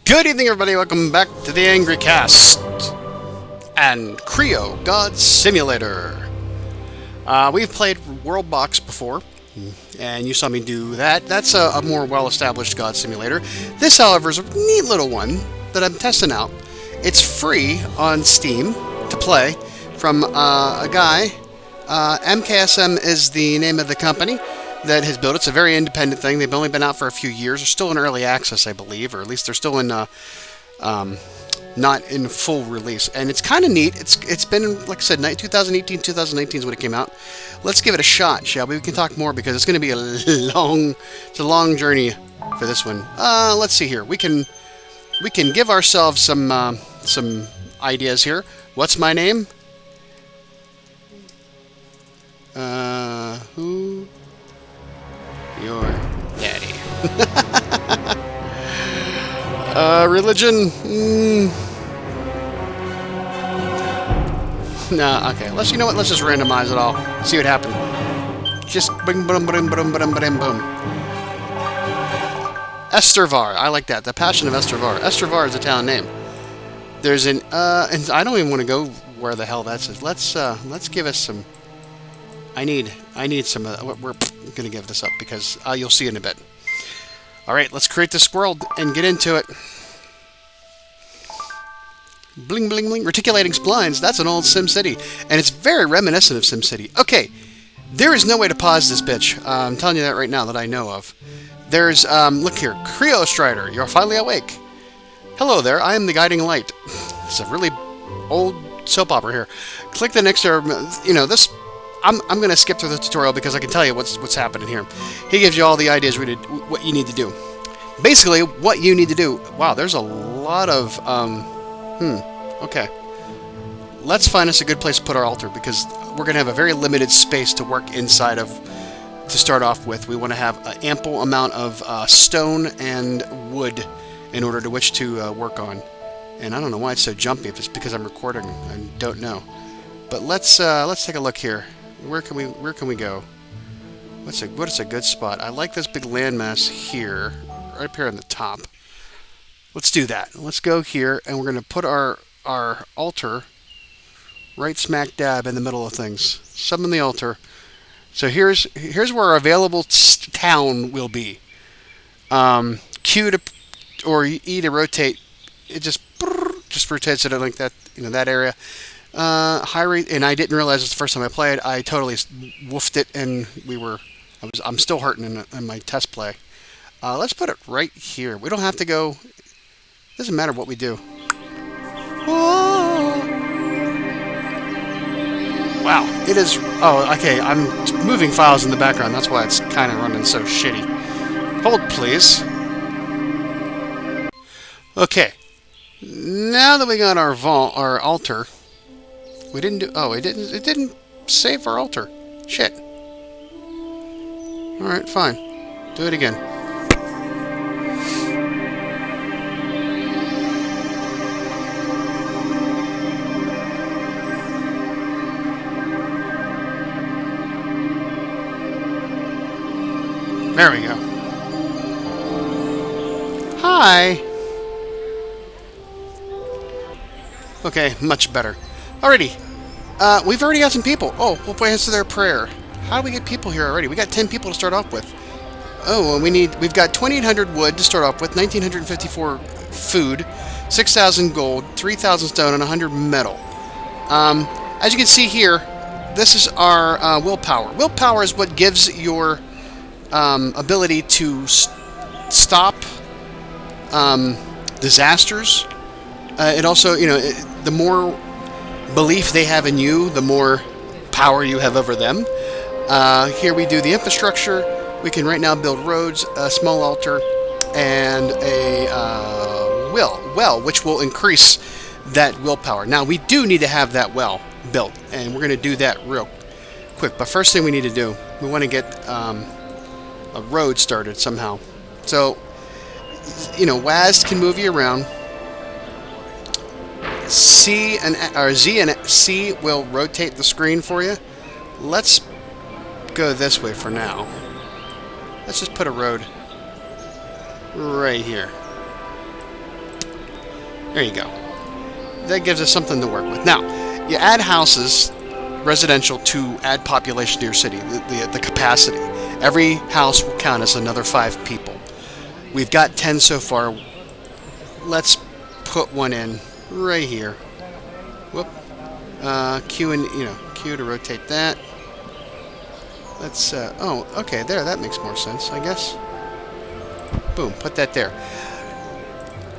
Good evening, everybody. Welcome back to the Angry Cast and Creo God Simulator. We've played World Box before, and you saw me do that. That's a more well-established God Simulator. This, however, is a neat little one that I'm testing out. It's free on Steam to play from a guy. MKSM is the name of the company that has built it. It's a very independent thing. They've only been out for a few years. They're still in early access, I believe, or at least they're still in not in full release. And it's kind of neat. It's been, like I said, 2018, 2019 is when it came out. Let's give it a shot, shall we? We can talk more because it's going to be a long journey for this one. Let's see here. We can give ourselves some ideas here. What's my name? Who? Your daddy. Religion? Nah, okay. You know what? Let's just randomize it all. See what happens. Just boom, boom, boom, boom, boom, boom, boom. Estervar. I like that. The Passion of Estervar. Estervar is a town name. There's an, and I don't even want to go where the hell that is. Let's give us some. I need some. We're gonna give this up because you'll see in a bit. All right, let's create this world and get into it. Bling, bling, bling. Reticulating splines. That's an old SimCity, and it's very reminiscent of SimCity. Okay, there is no way to pause this bitch. I'm telling you that right now that I know of. There's look here, Creo Strider. You're finally awake. Hello there. I am the guiding light. It's a really old soap opera here. Click the next. You know this. I'm going to skip through the tutorial because I can tell you what's happening here. He gives you all the ideas what you need to do. Basically, what you need to do. Wow, there's a lot of... Okay. Let's find us a good place to put our altar because we're going to have a very limited space to work inside of to start off with. We want to have an ample amount of stone and wood in order to which to work on. And I don't know why it's so jumpy. If it's because I'm recording, I don't know. But let's take a look here. Where can we go? What is a good spot? I like this big landmass here, right up here on the top. Let's do that. Let's go here, and we're going to put our altar right smack dab in the middle of things. Summon the altar. So here's where our available town will be. Q to or E to rotate. It just rotates it like that. You know that area. High rate, and I didn't realize it the first time I played. I totally woofed it, and I'm still hurting in my test play. Let's put it right here. We don't have to go. It doesn't matter what we do. Whoa. Wow, it is. Oh, okay. I'm moving files in the background. That's why it's kind of running so shitty. Hold, please. Okay. Now that we got our altar. We didn't do... Oh, it didn't save our altar. Shit. Alright, fine. Do it again. There we go. Hi! Okay, much better. Alrighty, we've already got some people. Oh, we'll answer their prayer. How do we get people here already? We got 10 people to start off with. Oh, and we've got 2,800 wood to start off with, 1,954 food, 6,000 gold, 3,000 stone, and 100 metal. As you can see here, this is our willpower. Willpower is what gives your ability to stop disasters. It also, you know, the more belief they have in you, the more power you have over them. Here we do the infrastructure. We can right now build roads, a small altar, and a well, which will increase that willpower. Now, we do need to have that well built, and we're going to do that real quick. But first thing we need to do, we want to get a road started somehow. So, you know, WASD can move you around. Z and C will rotate the screen for you. Let's go this way for now. Let's just put a road right here. There you go. That gives us something to work with. Now, you add houses, residential, to add population to your city, the capacity. Every house will count as another 5 people. We've got 10 so far. Let's put one in right here. Whoop. Q and Q to rotate that. Let's oh, okay, there, that makes more sense, I guess. Boom, put that there.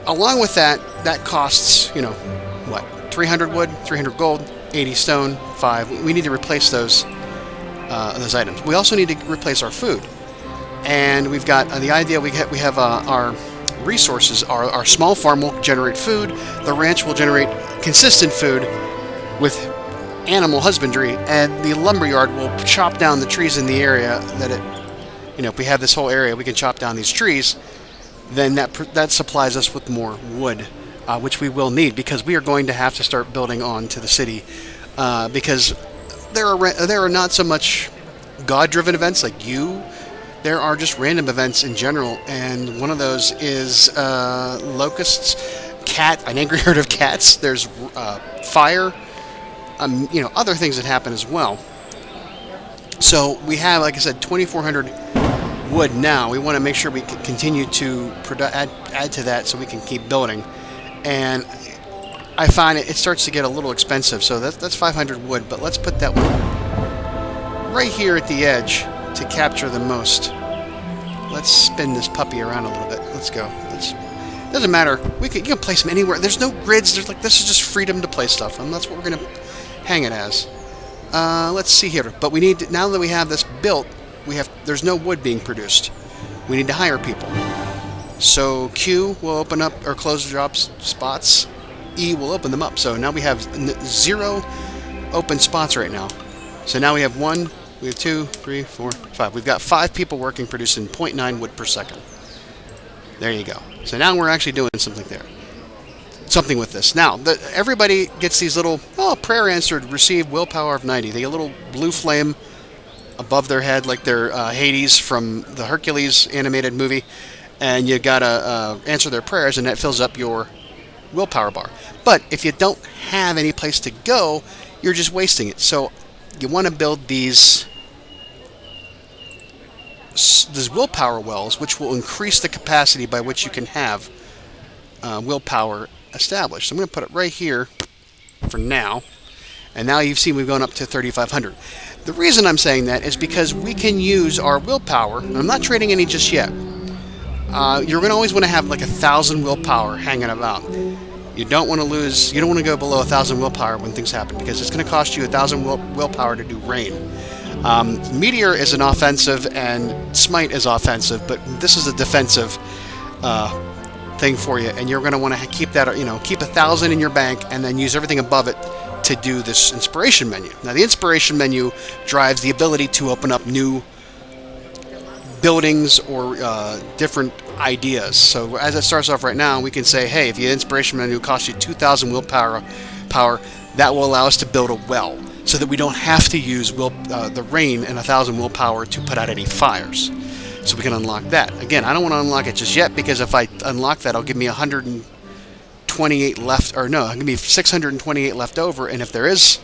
Along with that, that costs, what? 300 wood, 300 gold, 80 stone, 5. We need to replace those items. We also need to replace our food. And we've got the idea, we have our resources. Our small farm will generate food. The ranch will generate consistent food with animal husbandry, and the lumberyard will chop down the trees in the area that if we have this whole area, we can chop down these trees, then that supplies us with more wood, which we will need, because we are going to have to start building on to the city, because there are not so much God-driven events like there are just random events in general, and one of those is locusts, an angry herd of cats. There's fire, other things that happen as well. So we have, like I said, 2,400 wood now. We want to make sure we can continue to add to that so we can keep building. And I find it starts to get a little expensive, so that's 500 wood, but let's put that one right here at the edge to capture the most. Let's spin this puppy around a little bit. Let's go. Doesn't matter. You can place them anywhere. There's no grids. This is just freedom to place stuff, and that's what we're gonna hang it as. Let's see here. But we need now that we have this built, there's no wood being produced. We need to hire people. So Q will open up or close the job spots. E will open them up. So now we have 0 open spots right now. So now we have 1. We have 2, 3, 4, 5. We've got 5 people working, producing 0.9 wood per second. There you go. So now we're actually doing something there. Something with this. Now, everybody gets these little, prayer answered, receive willpower of 90. They get a little blue flame above their head, like they're Hades from the Hercules animated movie. And you gotta answer their prayers, and that fills up your willpower bar. But if you don't have any place to go, you're just wasting it. So you want to build these willpower wells, which will increase the capacity by which you can have willpower established. So I'm going to put it right here for now. And now you've seen we've gone up to 3,500. The reason I'm saying that is because we can use our willpower. And I'm not trading any just yet. You're going to always want to have like 1,000 willpower hanging about. You don't want to lose. You don't want to go below 1,000 willpower when things happen, because it's going to cost you 1,000 willpower to do rain. Meteor is an offensive, and smite is offensive, but this is a defensive thing for you. And you're going to want to keep that, keep 1,000 in your bank, and then use everything above it to do this inspiration menu. Now, the inspiration menu drives the ability to open up new buildings or different ideas. So as it starts off right now, we can say, hey, if the inspiration menu costs you 2,000 willpower, that will allow us to build a well, so that we don't have to use the rain and 1,000 willpower to put out any fires. So we can unlock that. Again, I don't want to unlock it just yet, because if I unlock that, it'll give me 128 left, or no, it'll give me 628 left over, and if there is,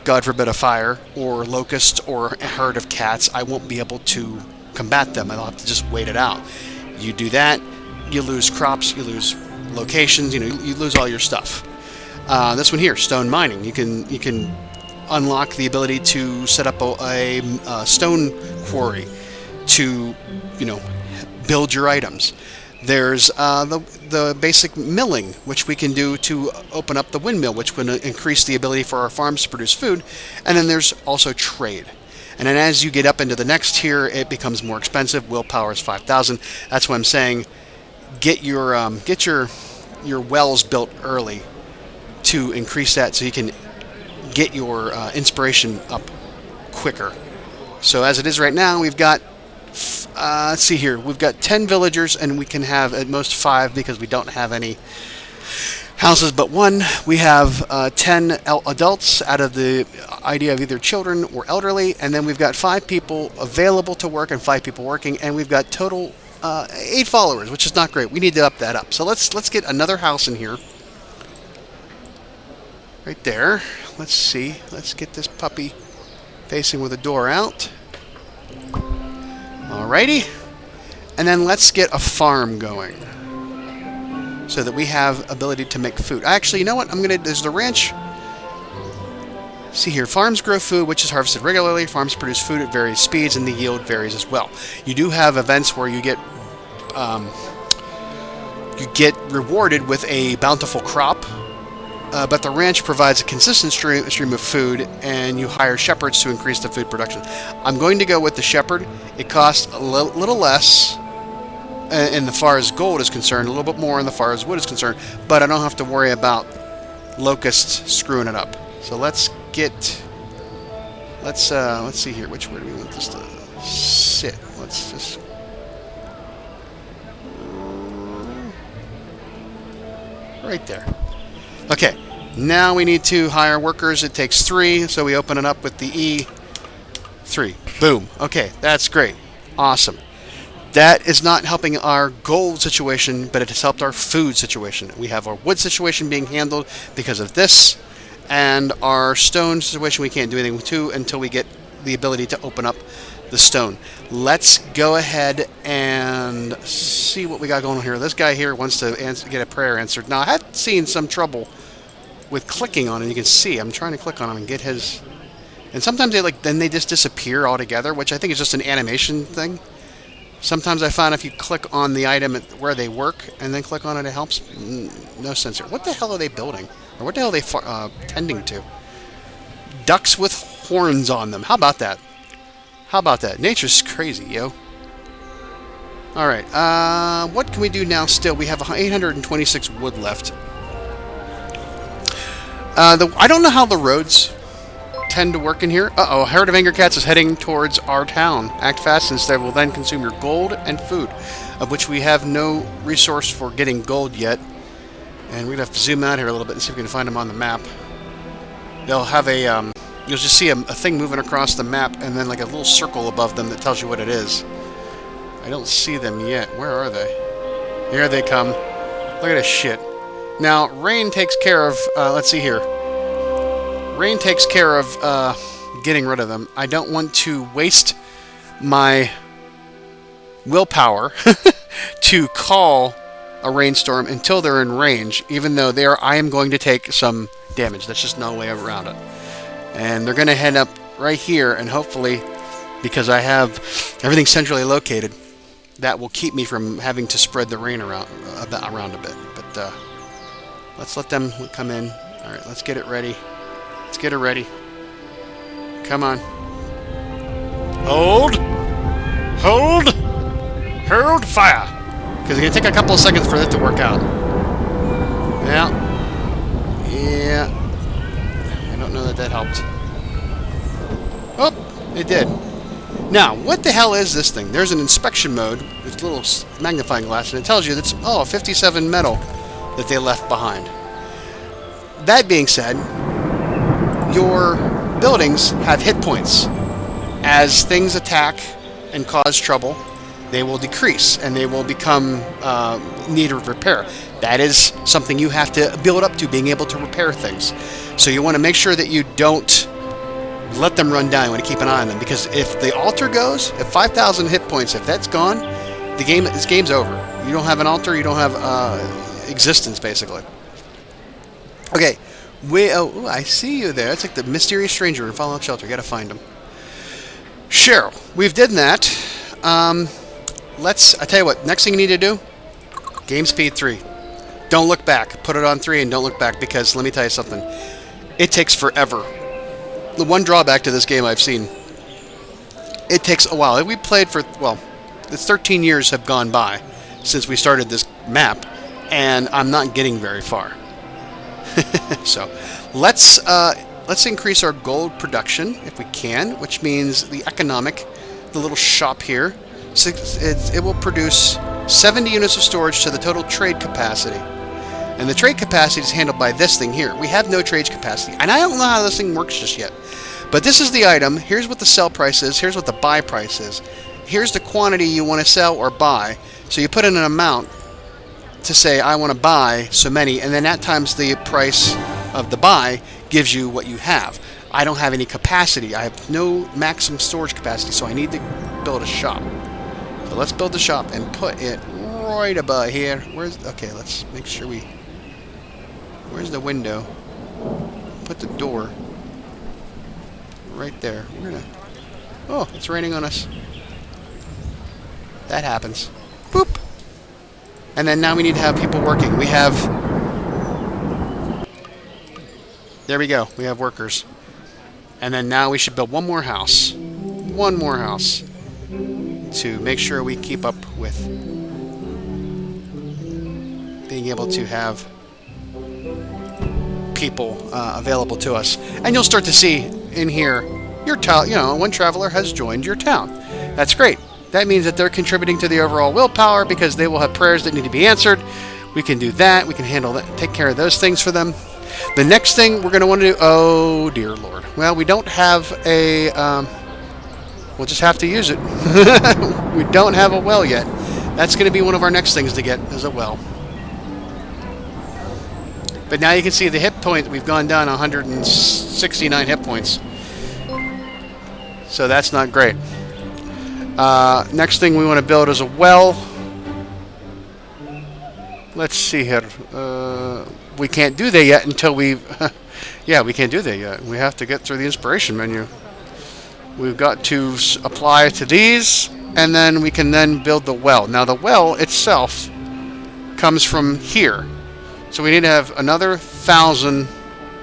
God forbid, a fire or locust or a herd of cats, I won't be able to combat them. I'll have to just wait it out. You do that, you lose crops, you lose locations, you lose all your stuff. This one here, stone mining. You can unlock the ability to set up a stone quarry to build your items. There's the basic milling, which we can do to open up the windmill, which would increase the ability for our farms to produce food. And then there's also trade. And then as you get up into the next tier, it becomes more expensive. Willpower is 5,000. That's why I'm saying get your wells built early to increase that, so you can get your inspiration up quicker. So as it is right now, we've got let's see here. We've got 10 villagers, and we can have at most 5 because we don't have any houses but 1. We have 10 adults out of the idea of either children or elderly, and then we've got 5 people available to work and 5 people working, and we've got total 8 followers, which is not great. We need to up that up. So let's get another house in here. Right there. Let's see. Let's get this puppy facing with the door out. Alrighty. And then let's get a farm going so that we have ability to make food. Actually, you know what? There's the ranch. See here, farms grow food, which is harvested regularly. Farms produce food at various speeds, and the yield varies as well. You do have events where you get rewarded with a bountiful crop, but the ranch provides a consistent stream of food, and you hire shepherds to increase the food production. I'm going to go with the shepherd. It costs a little less in the far as gold is concerned, a little bit more in the far as wood is concerned, but I don't have to worry about locusts screwing it up. So let's see here, where do we want this to sit? Let's just right there. Okay, now we need to hire workers. It takes 3, so we open it up with the E3. Boom. Okay, that's great. Awesome. That is not helping our gold situation, but it has helped our food situation. We have our wood situation being handled because of this, and our stone situation we can't do anything to until we get the ability to open up the stone. Let's go ahead and see what we got going on here. This guy here wants to get a prayer answered. Now, I had seen some trouble with clicking on it. You can see I'm trying to click on him and get his... And sometimes they just disappear altogether, which I think is just an animation thing. Sometimes I find if you click on the item where they work and then click on it, it helps. No sense here. What the hell are they building? Or what the hell are they tending to? Ducks with horns on them. How about that? How about that? Nature's crazy, yo. Alright, what can we do now still? We have 826 wood left. I don't know how the roads tend to work in here. Uh-oh, a herd of angry cats is heading towards our town. Act fast, since they will then consume your gold and food, of which we have no resource for getting gold yet. And we're going to have to zoom out here a little bit and see if we can find them on the map. They'll have a, you'll just see a thing moving across the map, and then like a little circle above them that tells you what it is. I don't see them yet. Where are they? Here they come. Look at this shit. Now, rain takes care of, let's see here. Rain takes care of getting rid of them. I don't want to waste my willpower to call a rainstorm until they're in range, even though I am going to take some damage. That's just no way around it. And they're going to head up right here, and hopefully, because I have everything centrally located, that will keep me from having to spread the rain around a bit. But let's let them come in. All right, let's get it ready. Let's get it ready. Come on. Hold. Hold. Hold fire. Because it's going to take a couple of seconds for it to work out. Yeah. I don't know that helped. Oh, it did. Now, what the hell is this thing? There's an inspection mode with a little magnifying glass, and it tells you that's, 57 metal that they left behind. That being said, your buildings have hit points. As things attack and cause trouble, they will decrease, and they will become need of repair. That is something you have to build up to, being able to repair things. So you want to make sure that you don't let them run down. You want to keep an eye on them, because if the altar goes, at 5,000 hit points, if that's gone, this game's over. You don't have an altar, you don't have existence, basically. Okay, I see you there. It's like the mysterious stranger in Fallout Shelter. You got to find him. Cheryl, we've done that. I tell you what, next thing you need to do, game speed 3. Don't look back. Put it on 3 and don't look back, because let me tell you something. It takes forever. The one drawback to this game I've seen, it takes a while. We played for, it's 13 years have gone by since we started this map, and I'm not getting very far. So, let's increase our gold production if we can, which means the little shop here, it will produce 70 units of storage to the total trade capacity. And the trade capacity is handled by this thing here. We have no trade capacity. And I don't know how this thing works just yet. But this is the item. Here's what the sell price is. Here's what the buy price is. Here's the quantity you want to sell or buy. So you put in an amount to say, I want to buy so many. And then that times the price of the buy gives you what you have. I don't have any capacity. I have no maximum storage capacity, so I need to build a shop. So let's build the shop and put it right about here. Okay, let's make sure where's the window? Put the door right there. Oh, it's raining on us. That happens. Boop. And then now we need to have people working. There we go. We have workers. And then now we should build one more house. One more house. To make sure we keep up with being able to have people available to us. And you'll start to see in here, one traveler has joined your town. That's great. That means that they're contributing to the overall willpower because they will have prayers that need to be answered. We can do that. We can handle that, take care of those things for them. The next thing we're going to want to do... Oh, dear Lord. Well, we don't have a... we'll just have to use it. We don't have a well yet. That's going to be one of our next things to get, is a well. But now you can see the hit point. We've gone down 169 hit points. So that's not great. Next thing we want to build is a well. Let's see here. We can't do that yet until we've... yeah, we can't do that yet. We have to get through the inspiration menu. We've got to apply to these, and then we can then build the well. Now, the well itself comes from here. So we need to have another 1,000,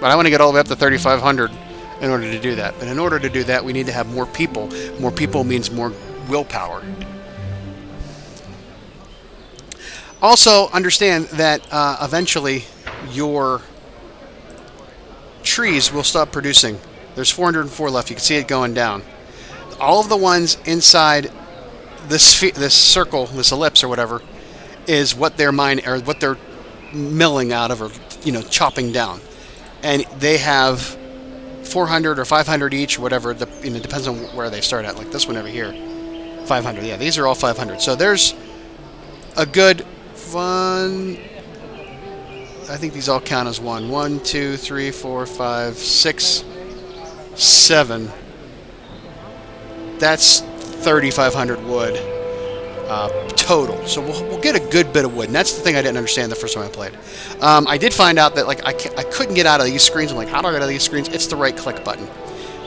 but I want to get all the way up to 3,500 in order to do that. But in order to do that, we need to have more people. More people means more willpower. Also, understand that eventually your trees will stop producing. There's 404 left. You can see it going down. All of the ones inside this circle, this ellipse or whatever, is what they're what they're milling out of, or chopping down. And they have 400 or 500 each, whatever. Depends on where they start at. Like this one over here, 500. Yeah, these are all 500. So there's a good one. I think these all count as one. 1, 2, 3, 4, 5, 6, 7. That's 3,500 wood total. So we'll get a good bit of wood, and that's the thing I didn't understand the first time I played. I did find out that I couldn't get out of these screens. I'm like, how do I get out of these screens? It's the right click button.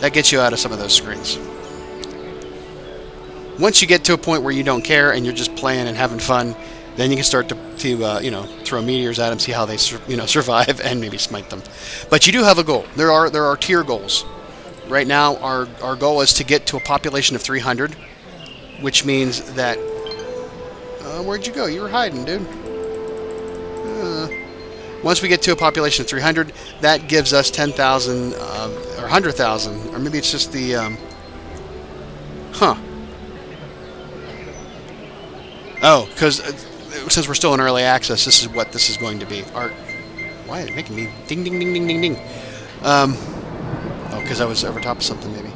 That gets you out of some of those screens. Once you get to a point where you don't care and you're just playing and having fun, then you can start to throw meteors at them, see how they survive, and maybe smite them. But you do have a goal. There are tier goals. Right now, our goal is to get to a population of 300, which means that... where'd you go? You were hiding, dude. Once we get to a population of 300, that gives us 10,000, or 100,000, or maybe it's just the... Oh, because since we're still in early access, this is what this is going to be. Why is it making me ding, ding, ding, ding, ding, ding? Oh, because I was over top of something, maybe.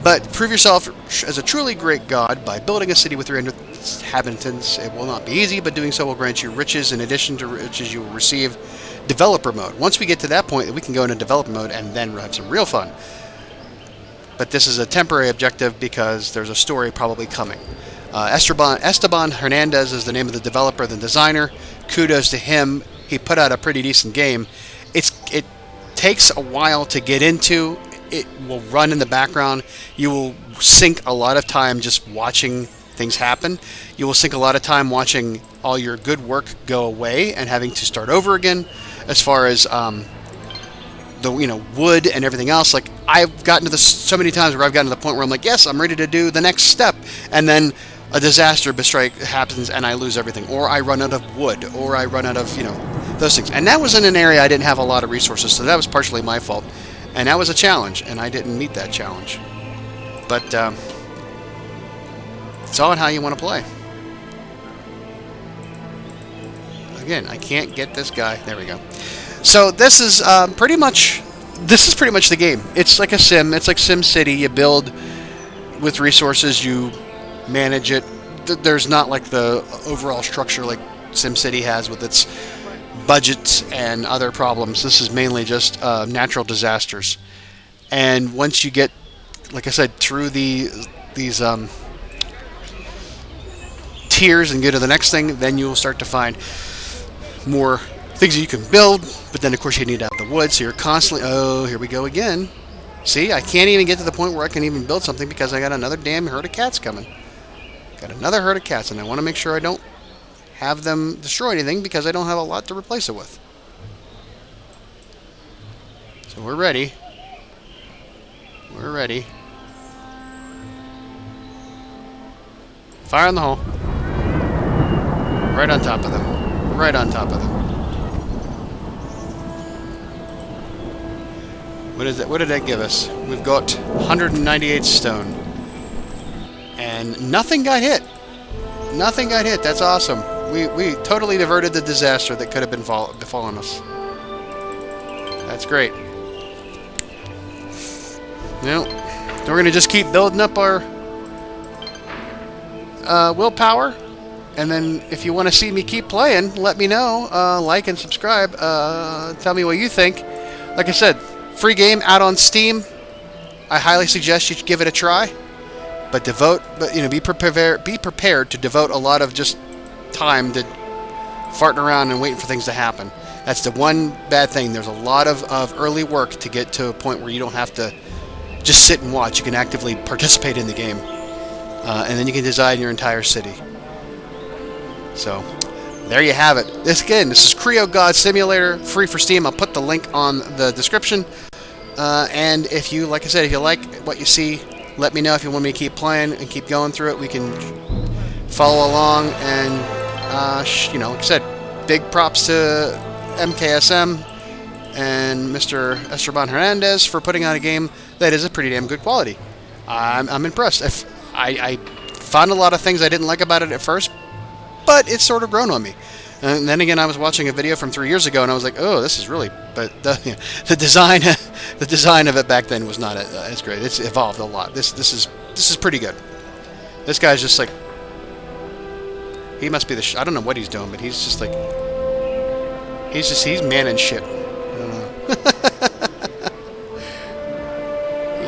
But prove yourself as a truly great god by building a city with 300 inhabitants. It will not be easy, but doing so will grant you riches. In addition to riches, you will receive developer mode. Once we get to that point, we can go into developer mode and then have some real fun. But this is a temporary objective because there's a story probably coming. Esteban Hernandez is the name of the developer, the designer. Kudos to him. He put out a pretty decent game. It takes a while to get into. It will run in the background. You will sink a lot of time just watching things happen. You will sink a lot of time watching all your good work go away and having to start over again. As far as the wood and everything else, like I've gotten to this so many times where I've gotten to the point where I'm like, yes, I'm ready to do the next step, and then a disaster happens and I lose everything, or I run out of wood, or I run out of those things. And that was in an area I didn't have a lot of resources, so that was partially my fault. And that was a challenge, and I didn't meet that challenge. But it's all in how you want to play. Again, I can't get this guy. There we go. So this is pretty much the game. It's like a sim. It's like Sim City. You build with resources. You manage it. There's not like the overall structure like Sim City has with its budgets and other problems. This is mainly just natural disasters. And once you get, like I said, through these tiers and get to the next thing, then you'll start to find more things that you can build. But then, of course, you need to have the wood, so you're constantly... Oh, here we go again. See, I can't even get to the point where I can even build something because I got another damn herd of cats coming. Got another herd of cats, and I want to make sure I don't have them destroy anything because I don't have a lot to replace it with. So we're ready. We're ready. Fire in the hole. Right on top of them. Right on top of them. What is that? What did that give us? We've got 198 stone. And nothing got hit. Nothing got hit. That's awesome. We totally diverted the disaster that could have been befallen us. That's great. Well, we're going to just keep building up our willpower. And then if you want to see me keep playing, let me know. Like and subscribe. Tell me what you think. Like I said, free game out on Steam. I highly suggest you give it a try. But be prepared to devote a lot of just time to farting around and waiting for things to happen. That's the one bad thing. There's a lot of early work to get to a point where you don't have to just sit and watch. You can actively participate in the game. And then you can design your entire city. So, there you have it. This is Creo God Simulator, free for Steam. I'll put the link on the description. And if you, like I said, if you like what you see, let me know if you want me to keep playing and keep going through it. We can follow along. And, like I said, big props to MKSM and Mr. Esteban Hernandez for putting out a game that is a pretty damn good quality. I'm impressed. I found a lot of things I didn't like about it at first, but it's sort of grown on me. And then again, I was watching a video from 3 years ago, and I was like, "Oh, this is really..." But the design of it back then was not as great. It's evolved a lot. This is pretty good. This guy's just like, he must be I don't know what he's doing, but he's just like, he's manning shit. I don't know.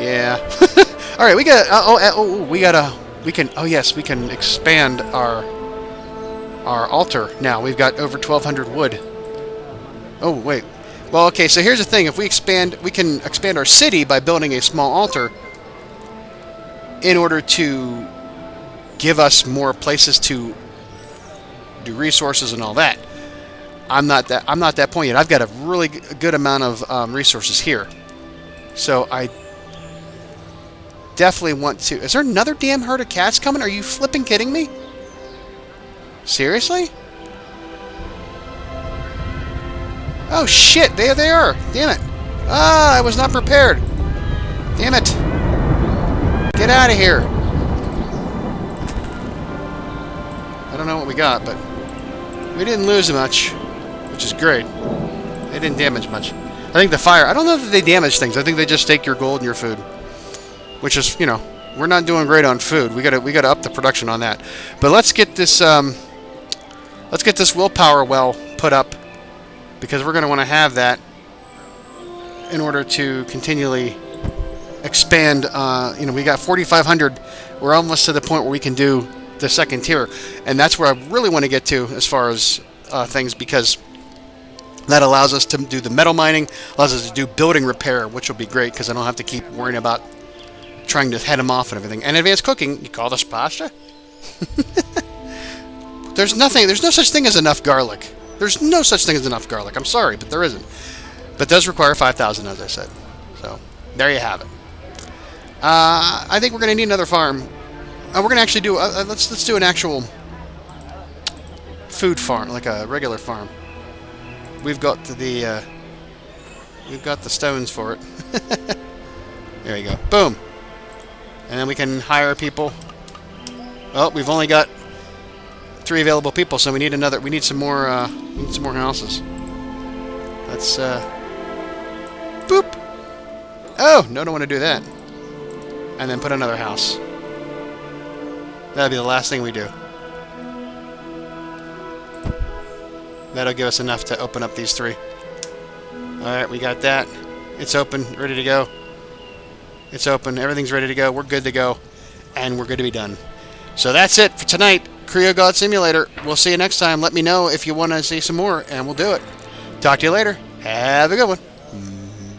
Yeah. All right, we can expand our altar now. We've got over 1,200 wood. Oh, wait. Well, okay, so here's the thing. If we can expand our city by building a small altar in order to give us more places to do resources and all that. I'm not that point yet. I've got a really good amount of resources here. So I definitely want to... Is there another damn herd of cats coming? Are you flipping kidding me? Seriously? Oh shit, there they are. Damn it. Ah, I was not prepared. Damn it. Get out of here. I don't know what we got, but we didn't lose much, which is great. They didn't damage much. I think the fire... I don't know if they damage things. I think they just take your gold and your food. Which is, we're not doing great on food. We gotta up the production on that. But let's get this willpower well put up, because we're gonna want to have that in order to continually expand. We got 4,500. We're almost to the point where we can do the second tier, and that's where I really want to get to as far as things, because that allows us to do the metal mining, allows us to do building repair, which will be great because I don't have to keep worrying about trying to head them off and everything. And advanced cooking, you call this pasta? There's no such thing as enough garlic. There's no such thing as enough garlic. I'm sorry, but there isn't. But it does require 5,000, as I said. So, there you have it. I think we're going to need another farm. We're going to actually do... let's do an actual food farm, like a regular farm. We've got the stones for it. There you go. Boom. And then we can hire people. Well, we've only got 3 available people, so we need another. We need some more. We need some more houses. Let's. Boop. Oh no! Don't want to do that. And then put another house. That'd be the last thing we do. That'll give us enough to open up these 3. Alright, we got that. It's open, ready to go. It's open, everything's ready to go. We're good to go. And we're good to be done. So that's it for tonight. Creo God Simulator. We'll see you next time. Let me know if you want to see some more, and we'll do it. Talk to you later. Have a good one.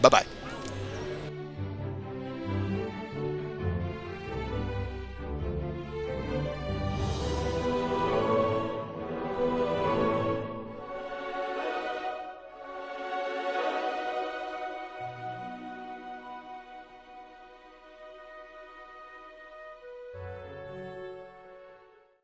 Bye-bye.